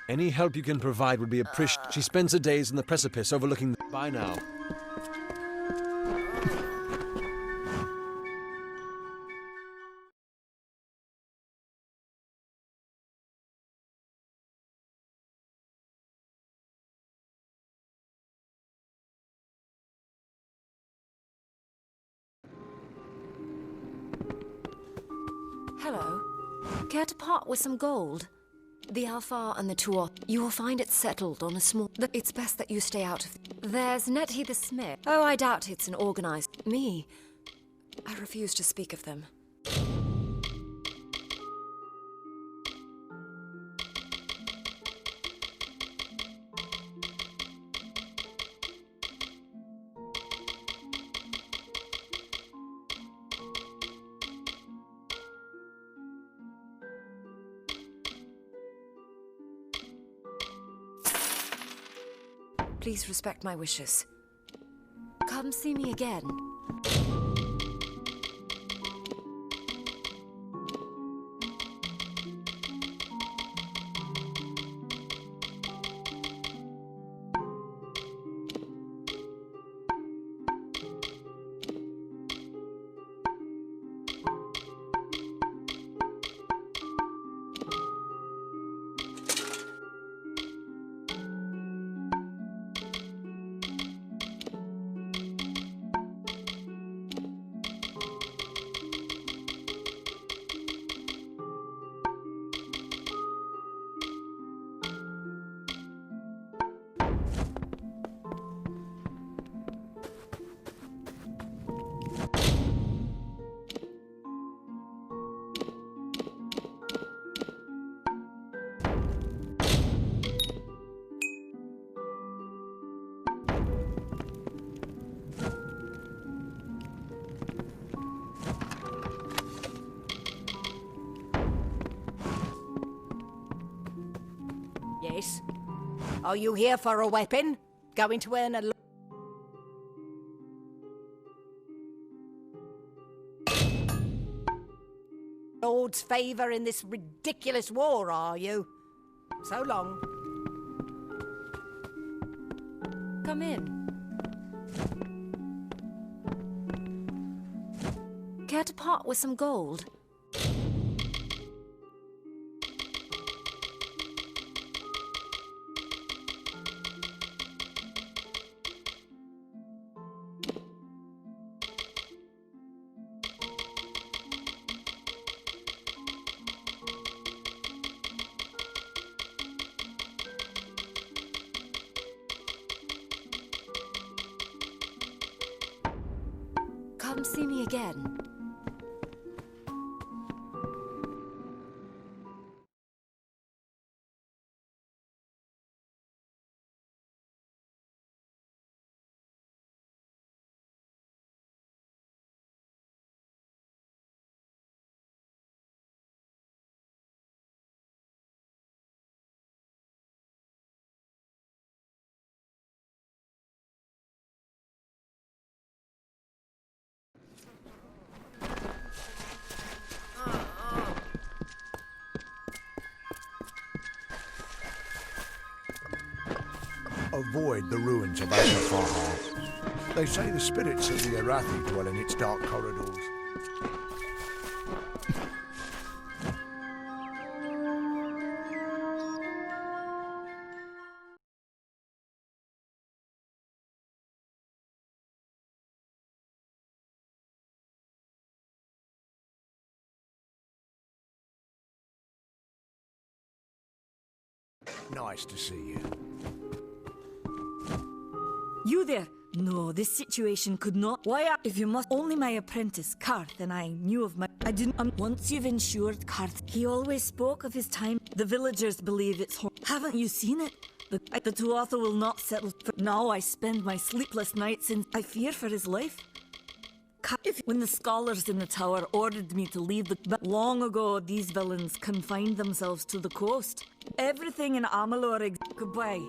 Any help you can provide would be appreciated. She spends her days in the precipice overlooking the... Bye now. Hello. Care to part with some gold? The Alfar and the Tuath. You will find it settled on a small... It's best that you stay out of... There's Nettie the Smith. Oh, I doubt it's an organized... Me. I refuse to speak of them. Please respect my wishes. Come see me again. Yes. Are you here for a weapon? Going to earn a Lord's favour in this ridiculous war, are you? So long. Come in. Care to part with some gold? Come see me again. Avoid the ruins of Amalur. They say the spirits of the Arathi dwell in its dark corridors. Nice to see you. You there? No, this situation could not. If you must, only my apprentice, Karth, and I knew of my... I didn't... once you've ensured Karth, he always spoke of his time. The villagers believe it's... Haven't you seen it? The Tuatha will not settle. Now I spend my sleepless nights in... I fear for his life. When the scholars in the tower ordered me to leave but long ago, these villains confined themselves to the coast. Everything in Amalur... Goodbye.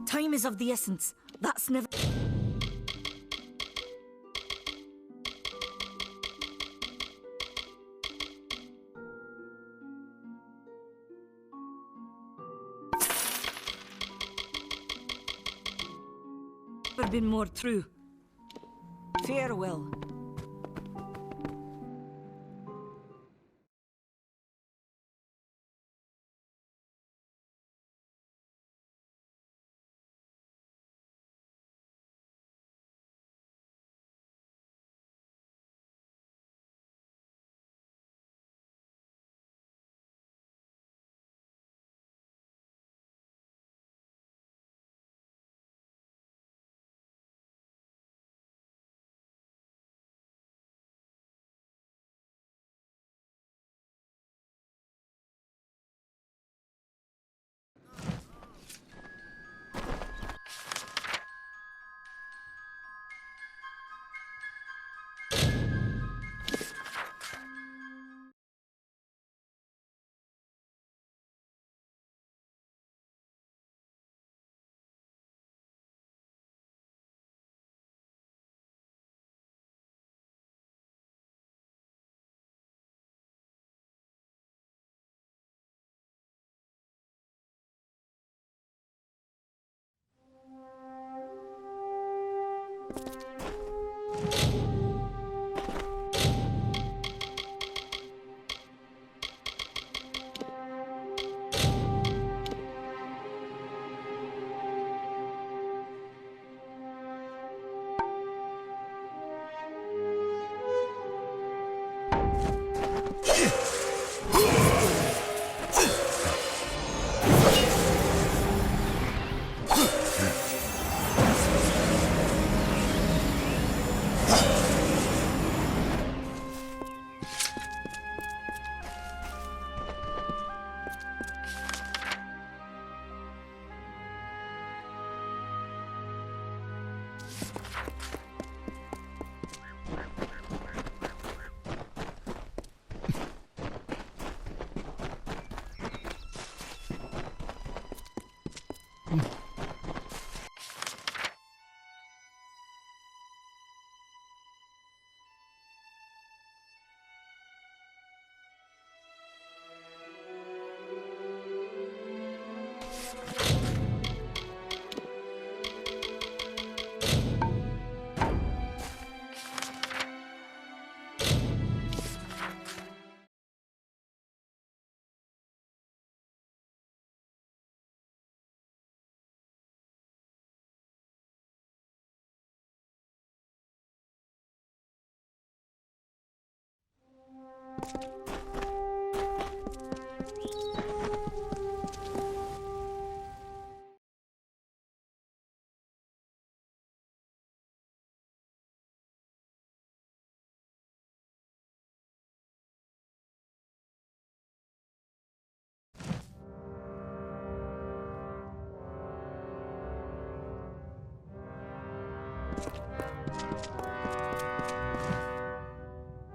Time is of the essence. That's never... been more true. Farewell.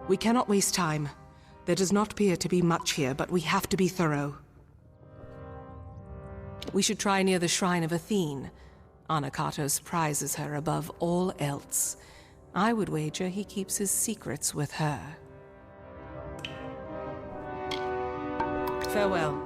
We cannot waste time. There does not appear to be much here, but we have to be thorough. We should try near the shrine of Athene. Anakatos prizes her above all else. I would wager he keeps his secrets with her. Farewell.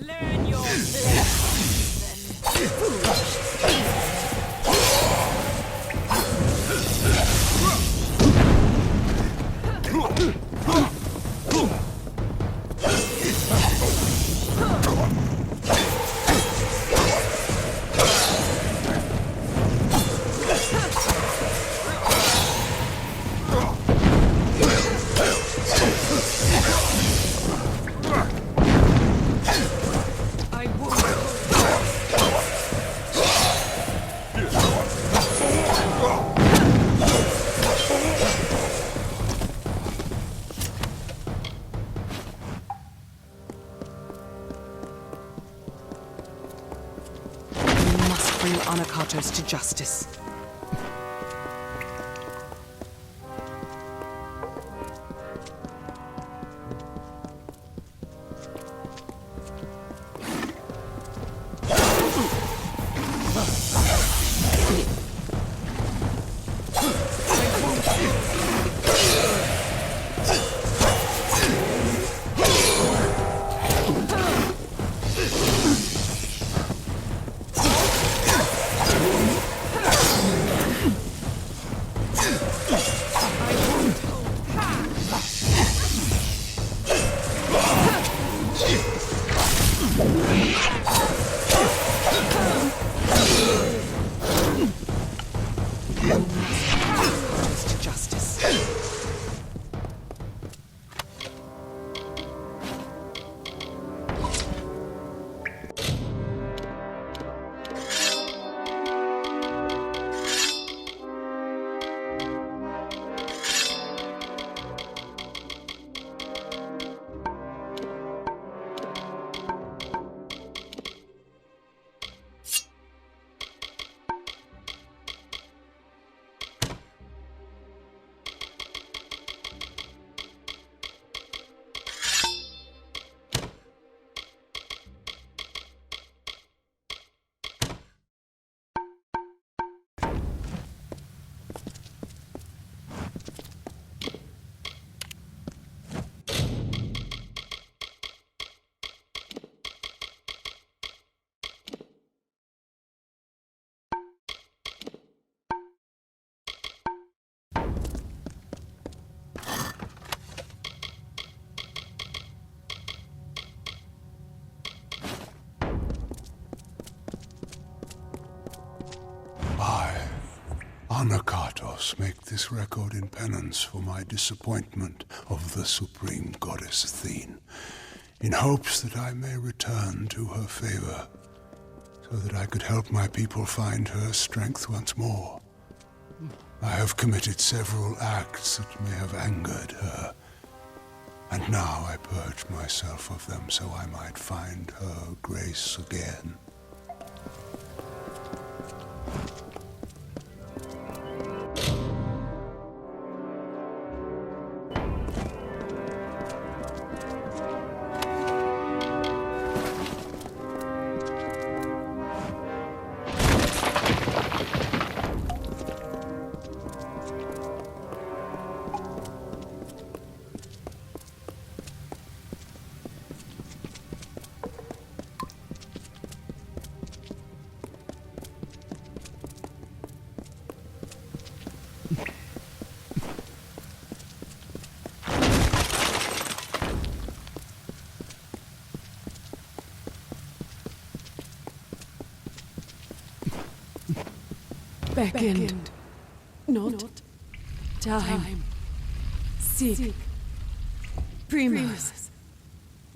Learn your lesson, Bring Anakatos to justice. Anakatos, make this record in penance for my disappointment of the supreme goddess Athene, in hopes that I may return to her favor, so that I could help my people find her strength once more. I have committed several acts that may have angered her, and now I purge myself of them so I might find her grace again. Beckoned, not time. Seek, Primus,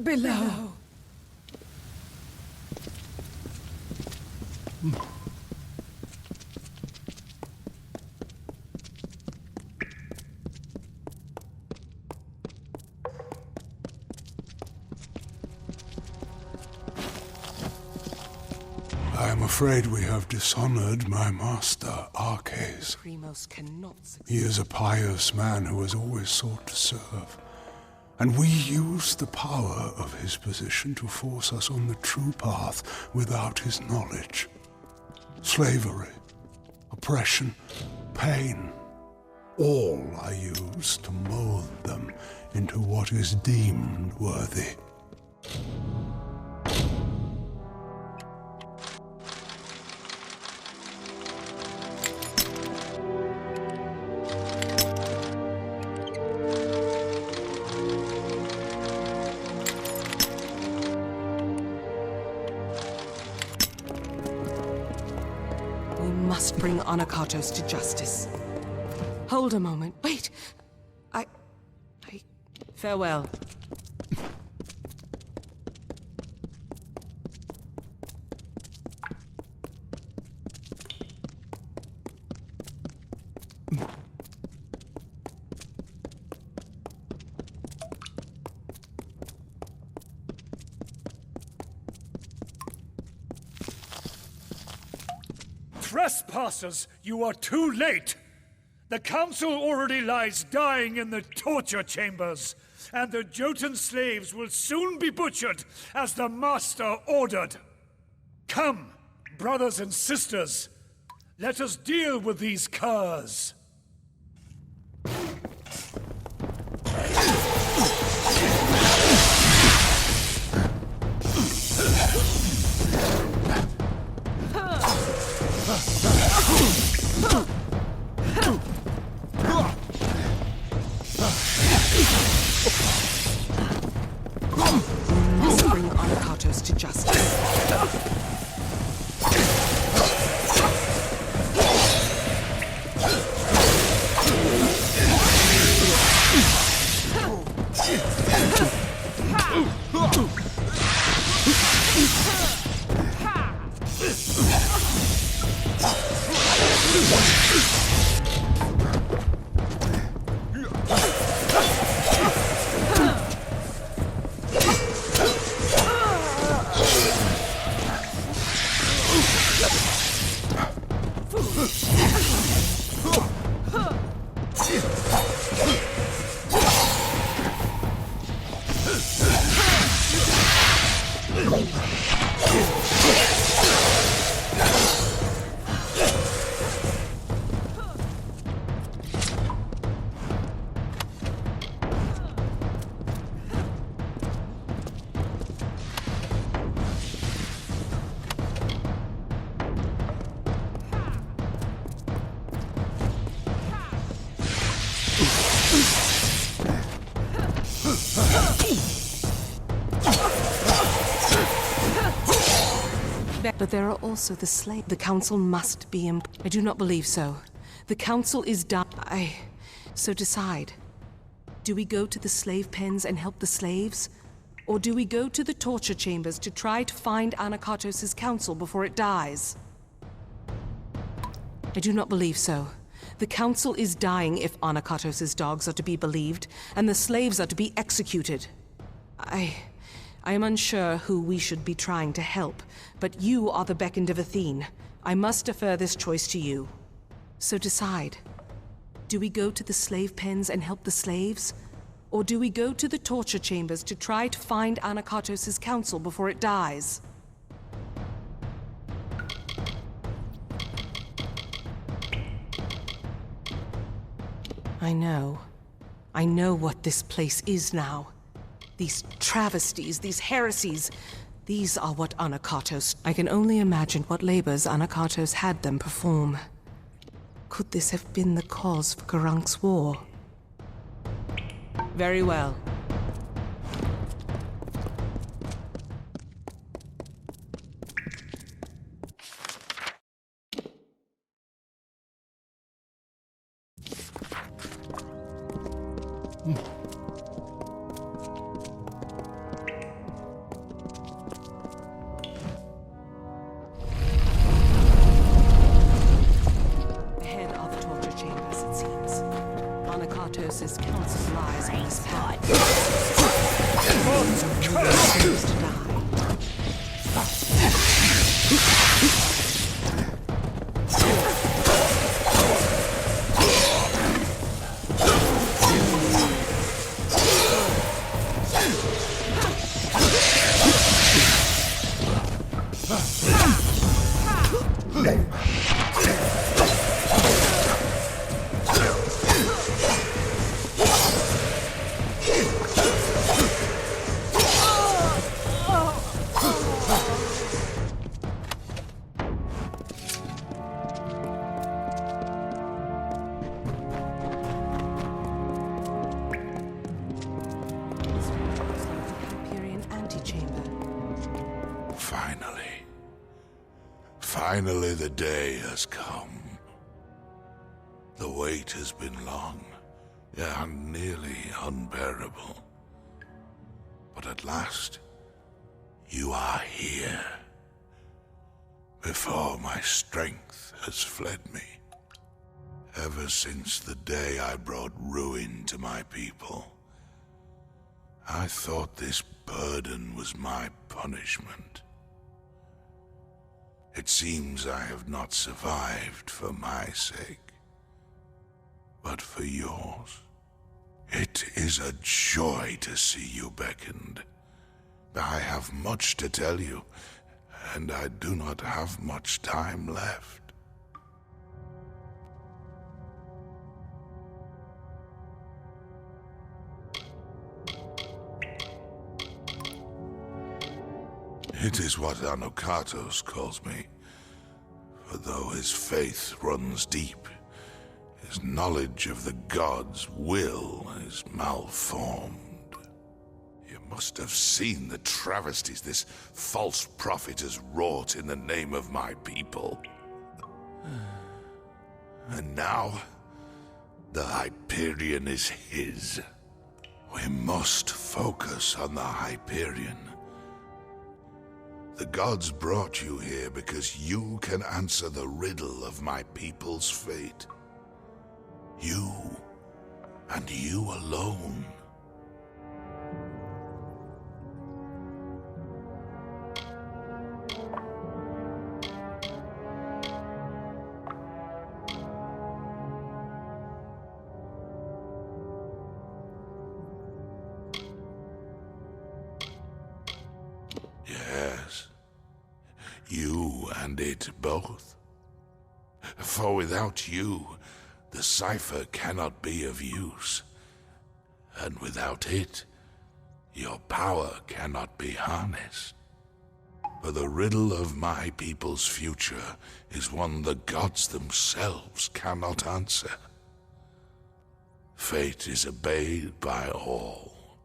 below. I am afraid we have dishonored my master, Arcades. Primus cannot succeed. He is a pious man who has always sought to serve, and we use the power of his position to force us on the true path without his knowledge. Slavery, oppression, pain, all are used to mold them into what is deemed worthy. Must bring Anakatos to justice. Hold a moment. Wait! I... Farewell. Trespassers, you are too late! The council already lies dying in the torture chambers, and the Jotun slaves will soon be butchered as the master ordered. Come, brothers and sisters, let us deal with these curs. Must bring Anakatos to justice. But there are also the slain. The council must be I do not believe so. The Council is dying. So decide. Do we go to the slave pens and help the slaves? Or do we go to the torture chambers to try to find Anakatos' council before it dies? I do not believe so. The Council is dying if Anakatos' dogs are to be believed, and the slaves are to be executed. I am unsure who we should be trying to help, but you are the beckoned of Athene. I must defer this choice to you. So decide. Do we go to the slave pens and help the slaves? Or do we go to the torture chambers to try to find Anakatos' council before it dies? I know. I know what this place is now. These travesties, these heresies, these are what Anakatos... I can only imagine what labors Anakatos had them perform. Could this have been the cause for Garank's war? Very well. Ahead are the torture chambers, it seems. Anakatos' council lies on this path. Supposed to die. Finally, the day has come. The wait has been long, and nearly unbearable. But at last, you are here. Before my strength has fled me. Ever since the day I brought ruin to my people, I thought this burden was my punishment. It seems I have not survived for my sake, but for yours. It is a joy to see you beckoned. I have much to tell you, and I do not have much time left. It is what Anakatos calls me, for though his faith runs deep, his knowledge of the gods' will is malformed. You must have seen the travesties this false prophet has wrought in the name of my people. And now, the Hyperion is his. We must focus on the Hyperion. The gods brought you here because you can answer the riddle of my people's fate. You, and you alone. Yes. You and it both. For without you, the cipher cannot be of use. And without it, your power cannot be harnessed. For the riddle of my people's future is one the gods themselves cannot answer. Fate is obeyed by all.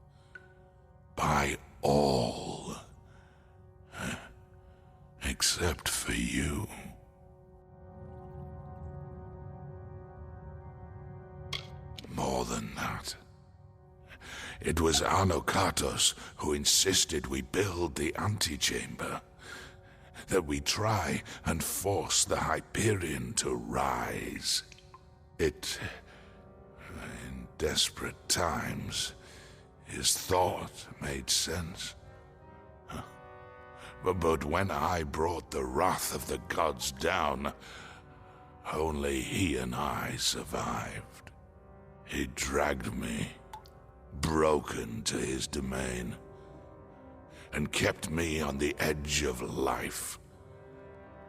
By all. Except for you. than that. It was Anokatos who insisted we build the antechamber, that we try and force the Hyperion to rise. It, in desperate times, his thought made sense. But when I brought the wrath of the gods down, only he and I survived. He dragged me, broken, to his domain, and kept me on the edge of life,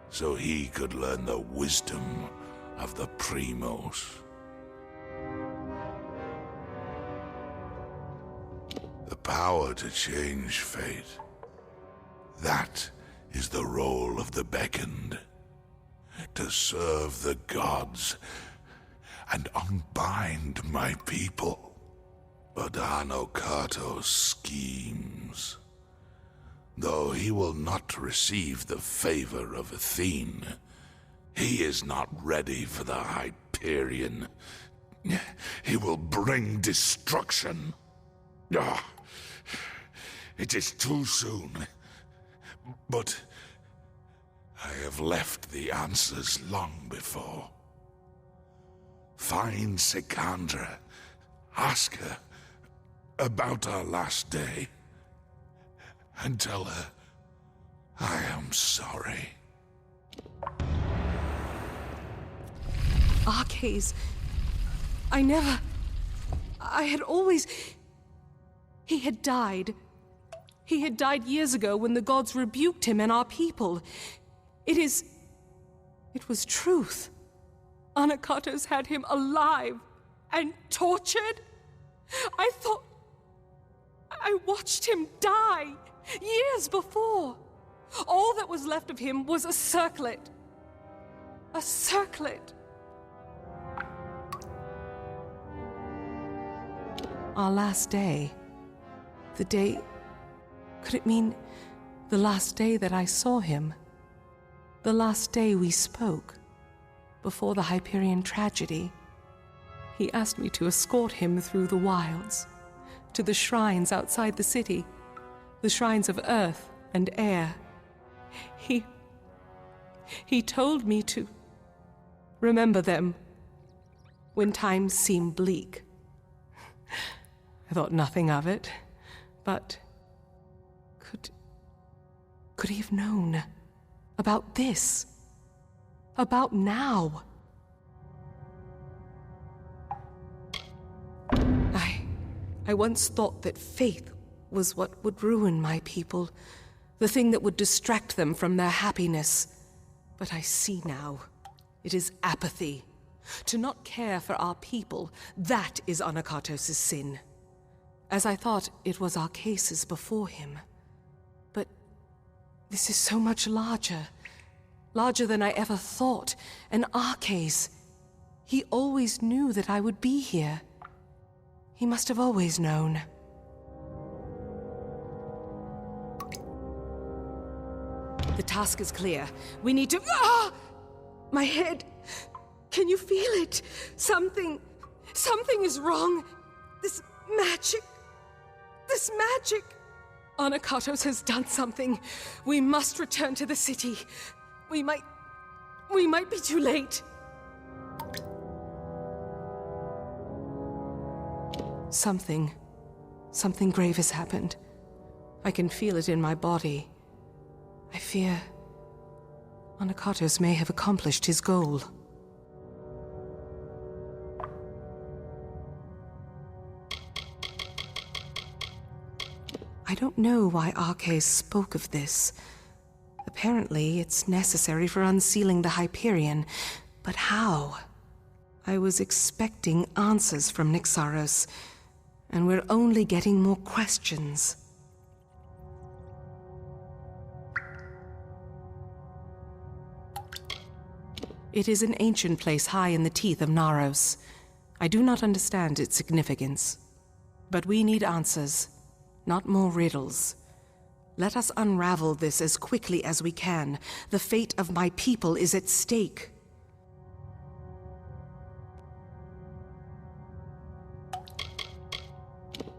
so he could learn the wisdom of the Primos. The power to change fate. That is the role of the beckoned. To serve the gods and unbind my people. But Anokatos schemes. Though he will not receive the favor of Athene, he is not ready for the Hyperion. He will bring destruction. It is too soon. But I have left the answers long before. Find Sikandra. Ask her about our last day. And tell her I am sorry. Arcades. I had always... He had died. He had died years ago when the gods rebuked him and our people. It was truth. Anokatos had him alive and tortured. I watched him die years before. All that was left of him was a circlet. A circlet. Our last day. The day... Could it mean the last day that I saw him? The last day we spoke, before the Hyperion tragedy. He asked me to escort him through the wilds, to the shrines outside the city, the shrines of earth and air. He told me to remember them when times seem bleak. I thought nothing of it, but could he have known about this? About now? I once thought that faith was what would ruin my people, the thing that would distract them from their happiness. But I see now, it is apathy. To not care for our people, that is Anokatos' sin. As I thought it was our cases before him. But this is so much larger. Larger than I ever thought. An Arcase. He always knew that I would be here. He must have always known. The task is clear. We need to... Ah! My head! Can you feel it? Something is wrong. This magic... Anokatos has done something. We must return to the city. We might be too late. Something grave has happened. I can feel it in my body. I fear Anokatos may have accomplished his goal. I don't know why Arcase spoke of this. Apparently, it's necessary for unsealing the Hyperion. But how? I was expecting answers from Nyxaros, and we're only getting more questions. It is an ancient place high in the teeth of Naros. I do not understand its significance. But we need answers, not more riddles. Let us unravel this as quickly as we can. The fate of my people is at stake.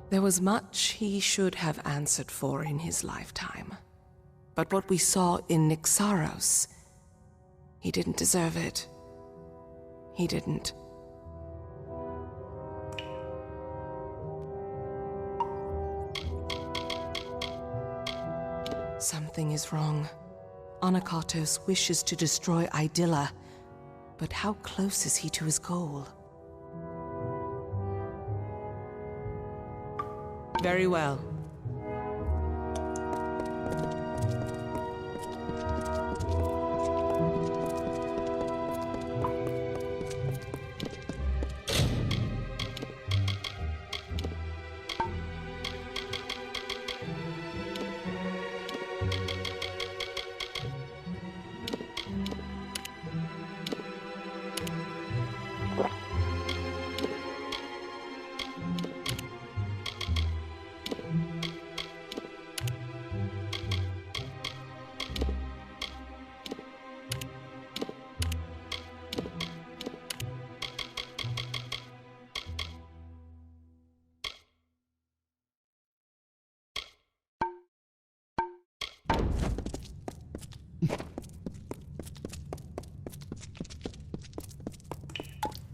There was much he should have answered for in his lifetime. But what we saw in Nixaros, he didn't deserve it. He didn't. Something is wrong. Anakatos wishes to destroy Idylla, but how close is he to his goal? Very well.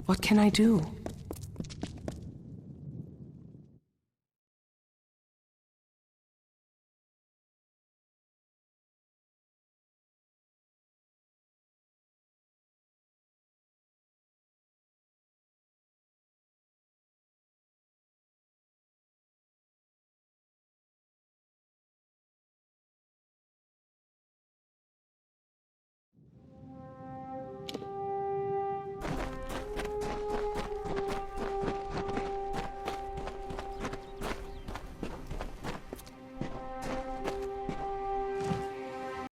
What can I do?